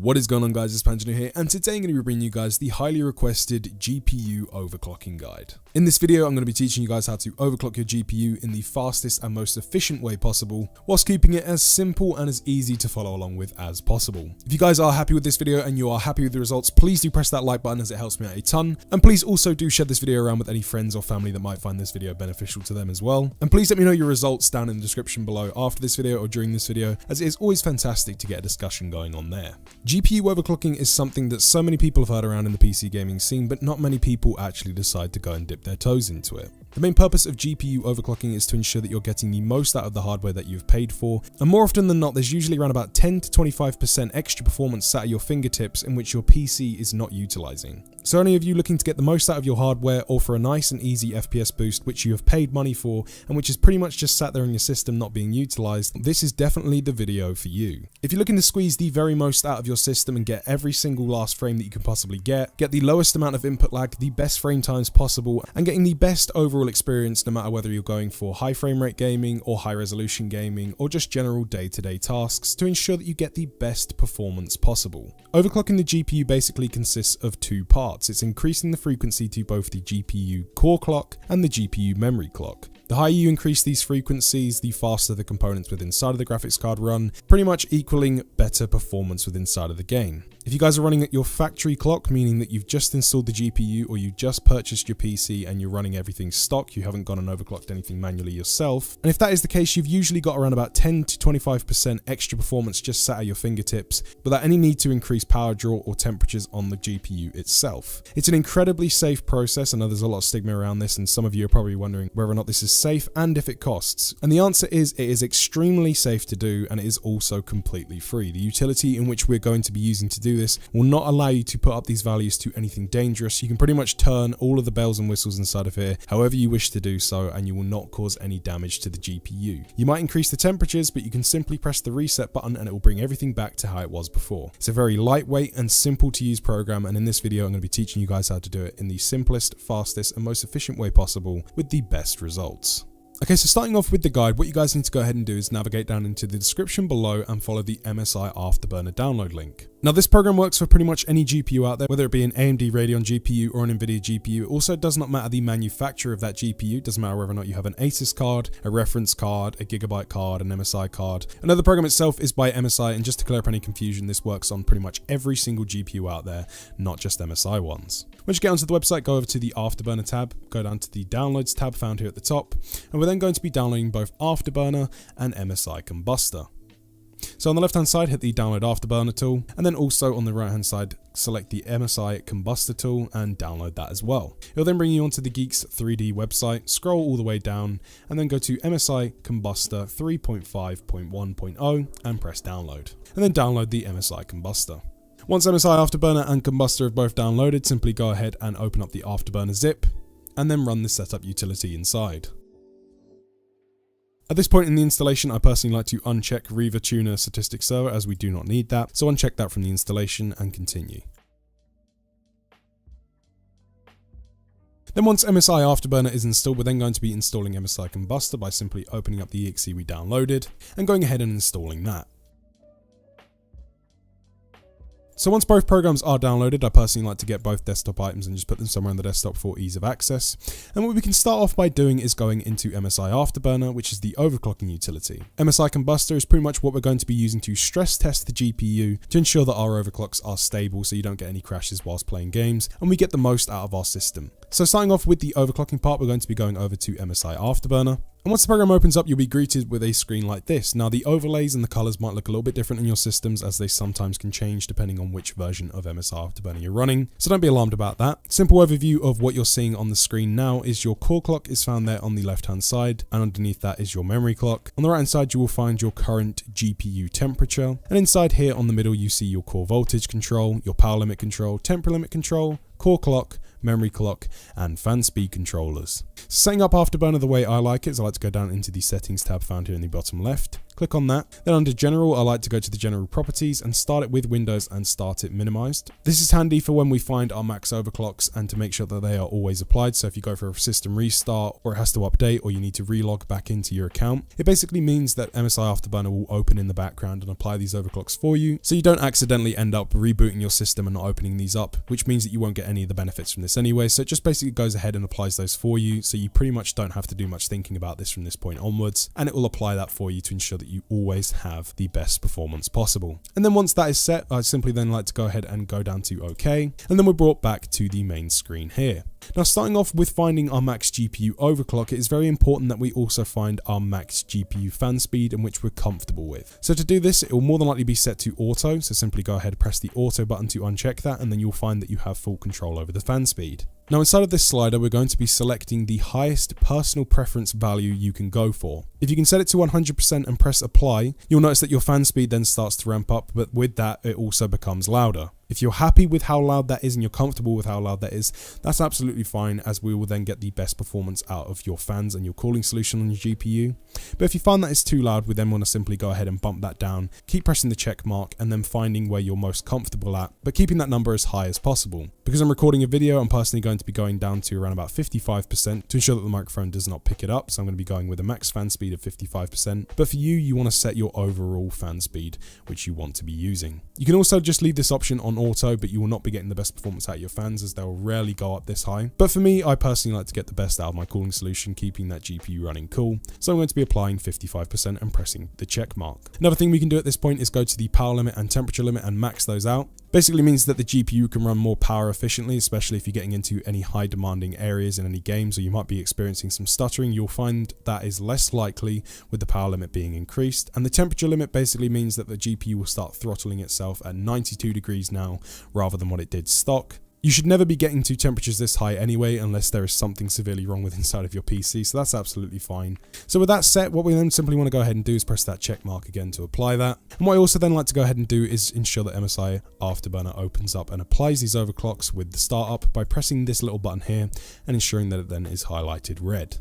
What is going on, guys? It's Panjanu here, and today I'm going to be bringing you guys the highly requested GPU overclocking guide. In this video, I'm going to be teaching you guys how to overclock your GPU in the fastest and most efficient way possible, whilst keeping it as simple and as easy to follow along with as possible. If you guys are happy with this video and you are happy with the results, please do press that like button as it helps me out a ton. And please also do share this video around with any friends or family that might find this video beneficial to them as well. And please let me know your results down in the description below after this video or during this video, as it is always fantastic to get a discussion going on there. GPU overclocking is something that so many people have heard around in the PC gaming scene, but not many people actually decide to go and dip their toes into it. The main purpose of GPU overclocking is to ensure that you're getting the most out of the hardware that you've paid for, and more often than not, there's usually around about 10 to 25% extra performance sat at your fingertips in which your PC is not utilizing. So any of you looking to get the most out of your hardware or for a nice and easy FPS boost which you have paid money for and which is pretty much just sat there in your system not being utilized, this is definitely the video for you. If you're looking to squeeze the very most out of your system and get every single last frame that you can possibly get the lowest amount of input lag, the best frame times possible, and getting the best overall experience no matter whether you're going for high frame rate gaming or high resolution gaming or just general day-to-day tasks, to ensure that you get the best performance possible. Overclocking the GPU basically consists of two parts. It's increasing the frequency to both the GPU core clock and the GPU memory clock. The higher you increase these frequencies, the faster the components within inside of the graphics card run, pretty much equaling better performance within inside of the game. If you guys are running at your factory clock, meaning that you've just installed the GPU or you just purchased your PC and you're running everything stock, you haven't gone and overclocked anything manually yourself, and if that is the case, you've usually got around about 10 to 25% extra performance just sat at your fingertips without any need to increase power draw or temperatures on the GPU itself. It's an incredibly safe process. I know there's a lot of stigma around this, and some of you are probably wondering whether or not this is safe and if it costs. And the answer is it is extremely safe to do, and it is also completely free. The utility in which we're going to be using to do this will not allow you to put up these values to anything dangerous. You can pretty much turn all of the bells and whistles inside of here however you wish to do so, and you will not cause any damage to the GPU. You might increase the temperatures, but you can simply press the reset button and it will bring everything back to how it was before. It's a very lightweight and simple to use program, and in this video I'm going to be teaching you guys how to do it in the simplest, fastest and most efficient way possible with the best results. Okay, so starting off with the guide, what you guys need to go ahead and do is navigate down into the description below and follow the MSI Afterburner download link. Now, this program works for pretty much any GPU out there, whether it be an AMD Radeon GPU or an nVidia GPU. It also does not matter the manufacturer of that GPU. It doesn't matter whether or not you have an Asus card, a reference card, a Gigabyte card, an MSI card. Another program itself is by MSI, and just to clear up any confusion, this works on pretty much every single GPU out there, not just MSI ones. Once you get onto the website, go over to the Afterburner tab, go down to the Downloads tab found here at the top, and we're then going to be downloading both Afterburner and MSI Combustor. So on the left hand side, hit the download Afterburner tool, and then also on the right hand side, select the MSI Combustor tool and download that as well. It'll then bring you onto the Geeks 3D website, scroll all the way down, and then go to MSI Combustor 3.5.1.0 and press download, and then download the MSI Combustor. Once MSI Afterburner and Combustor have both downloaded, simply go ahead and open up the Afterburner zip, and then run the setup utility inside. At this point in the installation, I personally like to uncheck Riva Tuner Statistic Server, as we do not need that, so uncheck that from the installation and continue. Then once MSI Afterburner is installed, we're then going to be installing MSI Combustor by simply opening up the exe we downloaded and going ahead and installing that. So once both programs are downloaded, I personally like to get both desktop items and just put them somewhere on the desktop for ease of access. And what we can start off by doing is going into MSI Afterburner, which is the overclocking utility. MSI Combustor is pretty much what we're going to be using to stress test the GPU to ensure that our overclocks are stable so you don't get any crashes whilst playing games and we get the most out of our system. So starting off with the overclocking part, we're going to be going over to MSI Afterburner. And once the program opens up, you'll be greeted with a screen like this. Now, the overlays and the colors might look a little bit different in your systems, as they sometimes can change depending on which version of MSI Afterburner you're running. So don't be alarmed about that. Simple overview of what you're seeing on the screen now is your core clock is found there on the left-hand side, and underneath that is your memory clock. On the right-hand side, you will find your current GPU temperature. And inside here on the middle, you see your core voltage control, your power limit control, temporal limit control, core clock, memory clock, and fan speed controllers. Setting up Afterburner the way I like it is I like to go down into the settings tab found here in the bottom left. Click on that. Then under general, I like to go to the general properties and start it with Windows and start it minimized. This is handy for when we find our max overclocks and to make sure that they are always applied. So if you go for a system restart or it has to update or you need to relog back into your account, it basically means that MSI Afterburner will open in the background and apply these overclocks for you. So you don't accidentally end up rebooting your system and not opening these up, which means that you won't get any of the benefits from this anyway. So it just basically goes ahead and applies those for you. So you pretty much don't have to do much thinking about this from this point onwards, and it will apply that for you to ensure that you always have the best performance possible. And then once that is set, I simply then like to go ahead and go down to OK, and then we're brought back to the main screen here. Now, starting off with finding our max GPU overclock, it is very important that we also find our max GPU fan speed in which we're comfortable with. So to do this, it will more than likely be set to auto, so simply go ahead and press the auto button to uncheck that, and then you'll find that you have full control over the fan speed. Now, inside of this slider, we're going to be selecting the highest personal preference value you can go for. If you can set it to 100% and press apply, you'll notice that your fan speed then starts to ramp up, but with that, it also becomes louder. If you're happy with how loud that is and you're comfortable with how loud that is, that's absolutely fine, as we will then get the best performance out of your fans and your cooling solution on your GPU. But if you find that it's too loud, we then want to simply go ahead and bump that down, keep pressing the check mark, and then finding where you're most comfortable at, but keeping that number as high as possible. Because I'm recording a video, I'm personally going to be going down to around about 55% to ensure that the microphone does not pick it up, so I'm going to be going with a max fan speed of 55%. But for you, you want to set your overall fan speed, which you want to be using. You can also just leave this option on auto, but you will not be getting the best performance out of your fans, as they'll rarely go up this high. But for me, I personally like to get the best out of my cooling solution, keeping that GPU running cool. So I'm going to be applying 55% and pressing the check mark. Another thing we can do at this point is go to the power limit and temperature limit and max those out. Basically means that the GPU can run more power efficiently, especially if you're getting into any high demanding areas in any games, or you might be experiencing some stuttering. You'll find that is less likely with the power limit being increased. And the temperature limit basically means that the GPU will start throttling itself at 92 degrees now, rather than what it did stock. You should never be getting to temperatures this high anyway, unless there is something severely wrong with inside of your PC, so that's absolutely fine. So with that set, what we then simply want to go ahead and do is press that check mark again to apply that. And what I also then like to go ahead and do is ensure that MSI Afterburner opens up and applies these overclocks with the startup by pressing this little button here and ensuring that it then is highlighted red.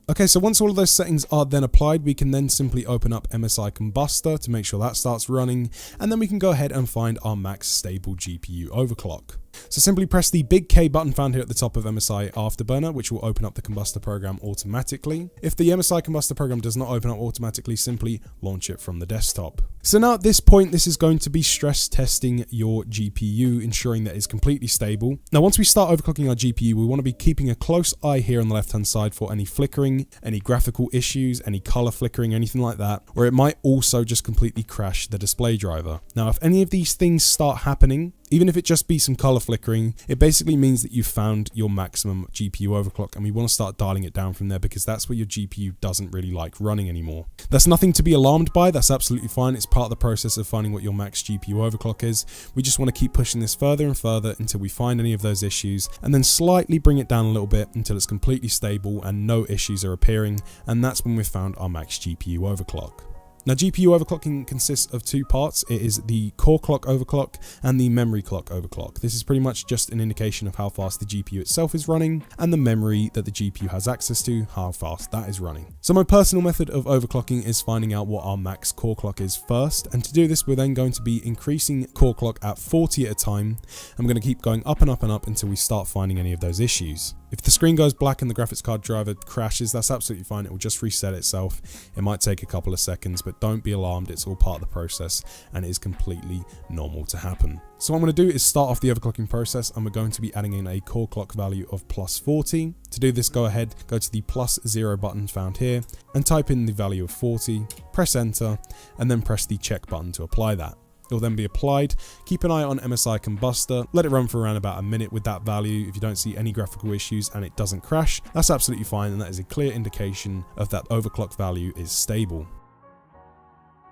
Okay, so once all of those settings are then applied, we can then simply open up MSI Combustor to make sure that starts running, and then we can go ahead and find our max stable GPU overclock. So simply press the big K button found here at the top of MSI Afterburner, which will open up the Combustor program automatically. If the MSI Combustor program does not open up automatically, simply launch it from the desktop. So now at this point, this is going to be stress testing your GPU, ensuring that it's completely stable. Now, once we start overclocking our GPU, we want to be keeping a close eye here on the left-hand side for any flickering, any graphical issues, any color flickering, anything like that, or it might also just completely crash the display driver. Now, if any of these things start happening, even if it just be some color flickering, it basically means that you've found your maximum GPU overclock, and we want to start dialing it down from there, because that's where your GPU doesn't really like running anymore. That's nothing to be alarmed by. That's absolutely fine. It's part of the process of finding what your max GPU overclock is. We just want to keep pushing this further and further until we find any of those issues, and then slightly bring it down a little bit until it's completely stable and no issues are appearing, and that's when we've found our max GPU overclock. Now, GPU overclocking consists of two parts. It is the core clock overclock and the memory clock overclock. This is pretty much just an indication of how fast the GPU itself is running, and the memory that the GPU has access to, how fast that is running. So my personal method of overclocking is finding out what our max core clock is first, and to do this, we're then going to be increasing core clock at 40 at a time. I'm going to keep going up and up and up until we start finding any of those issues. If the screen goes black and the graphics card driver crashes, that's absolutely fine. It will just reset itself. It might take a couple of seconds, but don't be alarmed. It's all part of the process, and it is completely normal to happen. So what I'm going to do is start off the overclocking process, and we're going to be adding in a core clock value of plus 40. To do this, go ahead, go to the +0 button found here, and type in the value of 40, press enter, and then press the check button to apply that. It will then be applied. Keep an eye on MSI Combustor. Let it run for around about a minute with that value. If you don't see any graphical issues and it doesn't crash, that's absolutely fine, and that is a clear indication of that overclock value is stable.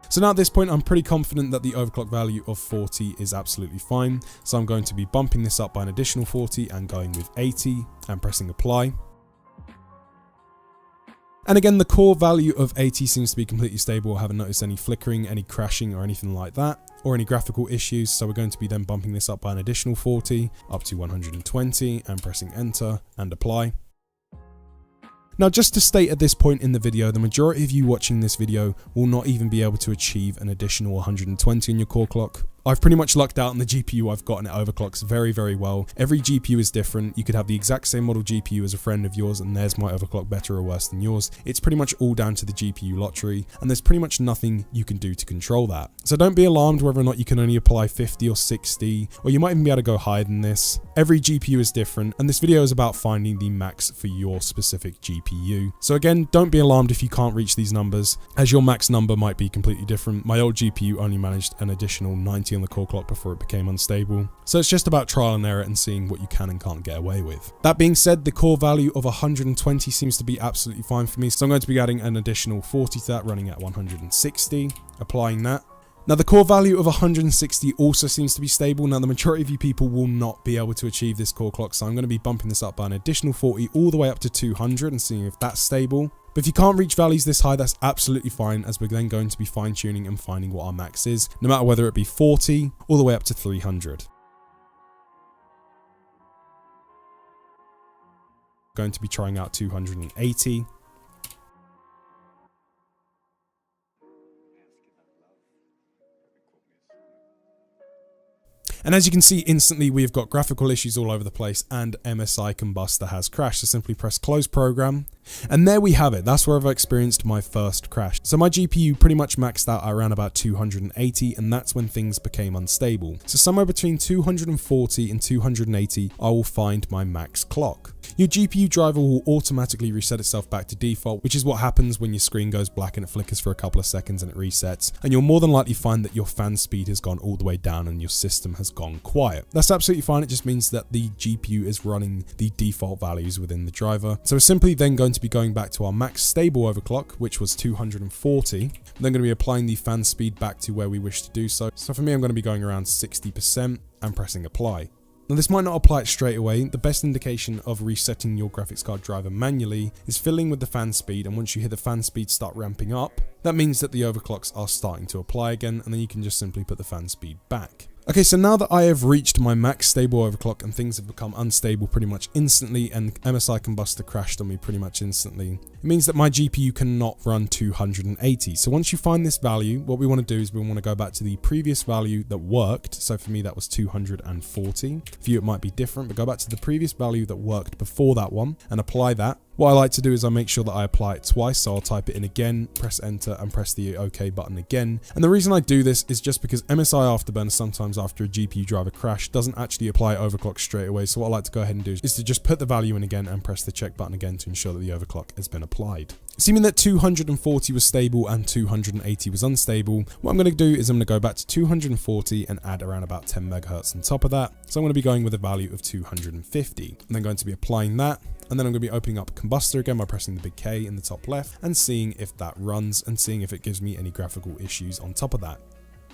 So now at this point, I'm pretty confident that the overclock value of 40 is absolutely fine. So I'm going to be bumping this up by an additional 40 and going with 80 and pressing apply. And again, the core value of 80 seems to be completely stable. I haven't noticed any flickering, any crashing or anything like that, or any graphical issues. So we're going to be then bumping this up by an additional 40 up to 120 and pressing enter and apply. Now, just to state at this point in the video, the majority of you watching this video will not even be able to achieve an additional 120 in your core clock. I've pretty much lucked out on the GPU I've got, and it overclocks very, very well. Every GPU is different. You could have the exact same model GPU as a friend of yours and theirs might overclock better or worse than yours. It's pretty much all down to the GPU lottery, and there's pretty much nothing you can do to control that. So don't be alarmed whether or not you can only apply 50 or 60, or you might even be able to go higher than this. Every GPU is different, and this video is about finding the max for your specific GPU. So again, don't be alarmed if you can't reach these numbers, as your max number might be completely different. My old GPU only managed an additional 90 on the core clock before it became unstable. So it's just about trial and error and seeing what you can and can't get away with. That being said, the core value of 120 seems to be absolutely fine for me. So I'm going to be adding an additional 40 to that, running at 160, applying that. Now, the core value of 160 also seems to be stable. Now, the majority of you people will not be able to achieve this core clock, so I'm going to be bumping this up by an additional 40 all the way up to 200 and seeing if that's stable. But if you can't reach values this high, that's absolutely fine, as we're then going to be fine-tuning and finding what our max is, no matter whether it be 40 all the way up to 300. Going to be trying out 280. And as you can see, instantly we've got graphical issues all over the place and MSI Combustor has crashed. So simply press close program. And there we have it. That's where I've experienced my first crash. So my GPU pretty much maxed out at around about 280, and that's when things became unstable. So somewhere between 240 and 280, I will find my max clock. Your GPU driver will automatically reset itself back to default, which is what happens when your screen goes black and it flickers for a couple of seconds and it resets. And you'll more than likely find that your fan speed has gone all the way down and your system has gone quiet. That's absolutely fine. It just means that the GPU is running the default values within the driver. So we're simply then going to be going back to our max stable overclock, which was 240. I'm then going to be applying the fan speed back to where we wish to do so. So for me, I'm going to be going around 60% and pressing apply. Now, this might not apply it straight away. The best indication of resetting your graphics card driver manually is filling with the fan speed, and once you hear the fan speed start ramping up, that means that the overclocks are starting to apply again, and then you can just simply put the fan speed back. Okay, so now that I have reached my max stable overclock and things have become unstable pretty much instantly and MSI Combustor crashed on me pretty much instantly, it means that my GPU cannot run 280. So once you find this value, what we want to do is we want to go back to the previous value that worked. So for me, that was 240. For you, it might be different, but go back to the previous value that worked before that one and apply that. What I like to do is I make sure that I apply it twice, so I'll type it in again, press enter and press the OK button again. And the reason I do this is just because MSI Afterburner sometimes after a GPU driver crash doesn't actually apply overclock straight away. So what I like to go ahead and do is to just put the value in again and press the check button again to ensure that the overclock has been applied. Assuming that 240 was stable and 280 was unstable, what I'm going to do is I'm going to go back to 240 and add around about 10 megahertz on top of that. So I'm going to be going with a value of 250. I'm then going to be applying that. And then I'm going to be opening up Combustor again by pressing the big K in the top left and seeing if that runs and seeing if it gives me any graphical issues on top of that.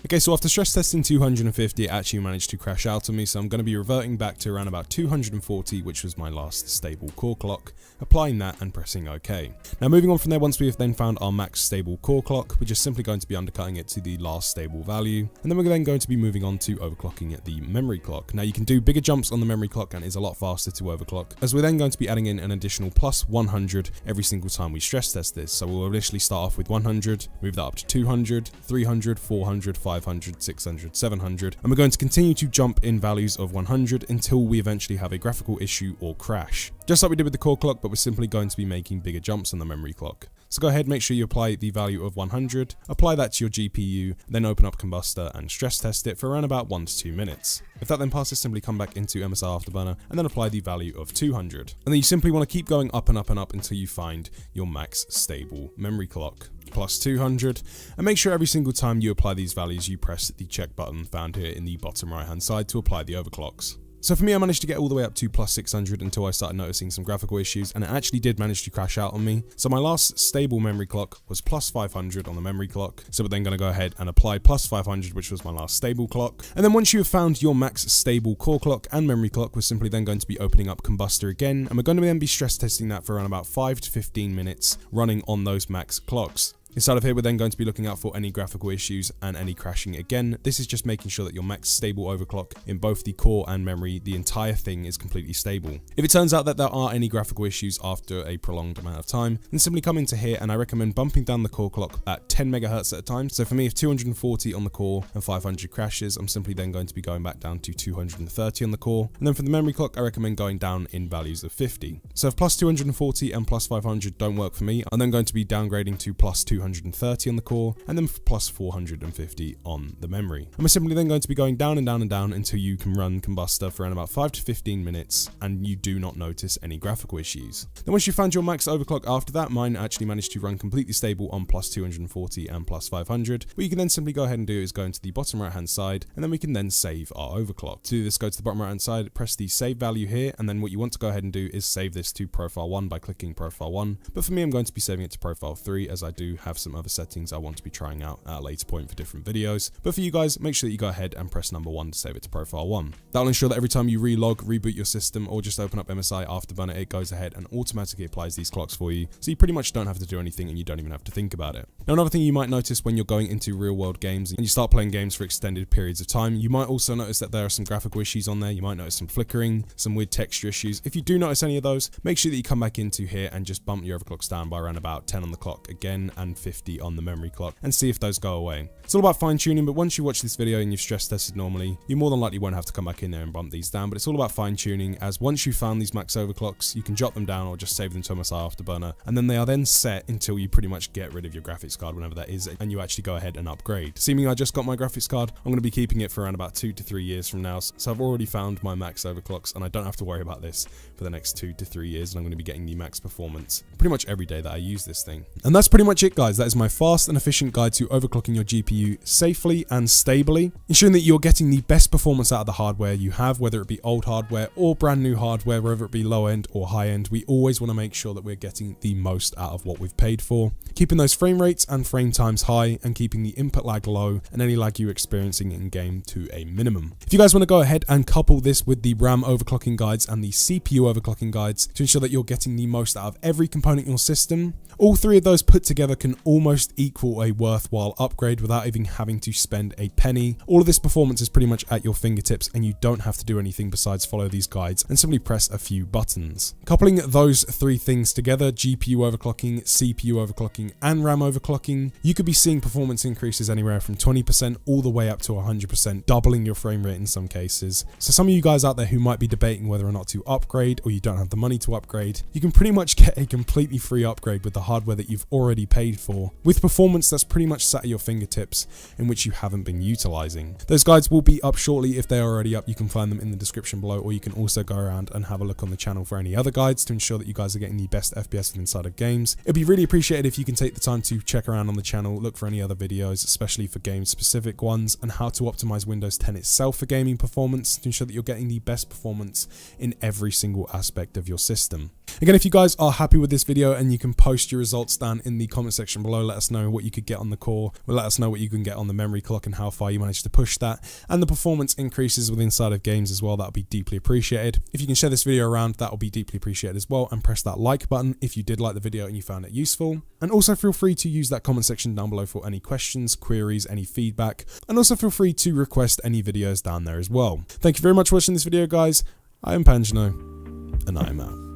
Okay, so after stress testing 250, it actually managed to crash out on me, so I'm going to be reverting back to around about 240, which was my last stable core clock, applying that and pressing OK. Now moving on from there, once we have then found our max stable core clock, we're just simply going to be undercutting it to the last stable value, and then we're then going to be moving on to overclocking at the memory clock. Now you can do bigger jumps on the memory clock and it's a lot faster to overclock, as we're then going to be adding in an additional plus 100 every single time we stress test this. So we'll initially start off with 100, move that up to 200, 300, 400, 500, 600, 700, and we're going to continue to jump in values of 100 until we eventually have a graphical issue or crash. Just like we did with the core clock, but we're simply going to be making bigger jumps on the memory clock. So go ahead, make sure you apply the value of 100, apply that to your GPU, then open up Combustor and stress test it for around about 1 to 2 minutes. If that then passes, simply come back into MSI Afterburner and then apply the value of 200. And then you simply want to keep going up and up and up until you find your max stable memory clock. Plus 200, and make sure every single time you apply these values you press the check button found here in the bottom right hand side to apply the overclocks. So for me, I managed to get all the way up to plus 600 until I started noticing some graphical issues, and it actually did manage to crash out on me. So my last stable memory clock was plus 500 on the memory clock. So we're then going to go ahead and apply plus 500, which was my last stable clock. And then once you have found your max stable core clock and memory clock, we're simply then going to be opening up Combustor again, and we're going to then be stress testing that for around about 5 to 15 minutes running on those max clocks. Inside of here, we're then going to be looking out for any graphical issues and any crashing. Again, this is just making sure that your max stable overclock in both the core and memory, the entire thing is completely stable. If it turns out that there are any graphical issues after a prolonged amount of time, then simply come into here, and I recommend bumping down the core clock at 10 megahertz at a time. So for me, if 240 on the core and 500 crashes, I'm simply then going to be going back down to 230 on the core. And then for the memory clock, I recommend going down in values of 50. So if plus 240 and plus 500 don't work for me, I'm then going to be downgrading to plus 230 on the core, and then plus 450 on the memory. And we're simply then going to be going down and down and down until you can run Combustor for around about 5 to 15 minutes and you do not notice any graphical issues. Then once you found your max overclock after that, mine actually managed to run completely stable on plus 240 and plus 500. What you can then simply go ahead and do is go into the bottom right hand side, and then we can then save our overclock. To do this, go to the bottom right hand side, press the save value here, and then what you want to go ahead and do is save this to profile 1 by clicking profile 1. But for me, I'm going to be saving it to profile 3 as I do have some other settings I want to be trying out at a later point for different videos. But for you guys, make sure that you go ahead and press number 1 to save it to profile 1. That'll ensure that every time you relog, reboot your system, or just open up MSI Afterburner, it goes ahead and automatically applies these clocks for you. So you pretty much don't have to do anything and you don't even have to think about it. Now, another thing you might notice when you're going into real world games and you start playing games for extended periods of time, you might also notice that there are some graphical issues on there. You might notice some flickering, some weird texture issues. If you do notice any of those, make sure that you come back into here and just bump your overclocks down by around about 10 on the clock again and 50 on the memory clock, and see if those go away. It's all about fine tuning, but once you watch this video and you've stress tested normally, you more than likely won't have to come back in there and bump these down. But it's all about fine tuning, as once you've found these max overclocks, you can jot them down or just save them to MSI Afterburner, and then they are then set until you pretty much get rid of your graphics card, whenever that is, and you actually go ahead and upgrade. Seeming I just got my graphics card, I'm going to be keeping it for around about 2 to 3 years from now, so I've already found my max overclocks and I don't have to worry about this for the next 2 to 3 years, and I'm going to be getting the max performance pretty much every day that I use this thing. And that's pretty much it, guys. That is my fast and efficient guide to overclocking your GPU safely and stably, ensuring that you're getting the best performance out of the hardware you have, whether it be old hardware or brand new hardware, whether it be low end or high end. We always want to make sure that we're getting the most out of what we've paid for, keeping those frame rates and frame times high, and keeping the input lag low and any lag you're experiencing in game to a minimum. If you guys want to go ahead and couple this with the RAM overclocking guides and the CPU overclocking guides to ensure that you're getting the most out of every component in your system, all three of those put together can almost equal a worthwhile upgrade without even having to spend a penny. All of this performance is pretty much at your fingertips, and you don't have to do anything besides follow these guides and simply press a few buttons. Coupling those three things together, GPU overclocking, CPU overclocking, and RAM overclocking, you could be seeing performance increases anywhere from 20% all the way up to 100%, doubling your frame rate in some cases. So some of you guys out there who might be debating whether or not to upgrade, or you don't have the money to upgrade, you can pretty much get a completely free upgrade with the hardware that you've already paid for, with performance that's pretty much sat at your fingertips in which you haven't been utilizing. Those guides will be up shortly. If they're already up, you can find them in the description below, or you can also go around and have a look on the channel for any other guides to ensure that you guys are getting the best FPS inside of games. It'd be really appreciated if you can take the time to check around on the channel, look for any other videos, especially for game specific ones, and how to optimize Windows 10 itself for gaming performance to ensure that you're getting the best performance in every single aspect of your system. Again, if you guys are happy with this video, and you can post your results down in the comment section below, let us know what you could get on the core, let us know what you can get on the memory clock and how far you managed to push that, and the performance increases with inside of games as well. That would be deeply appreciated. If you can share this video around, that will be deeply appreciated as well, and press that like button if you did like the video and you found it useful. And also feel free to use that comment section down below for any questions, queries, any feedback, and also feel free to request any videos down there as well. Thank you very much for watching this video, guys. I am Panjno, and I am out.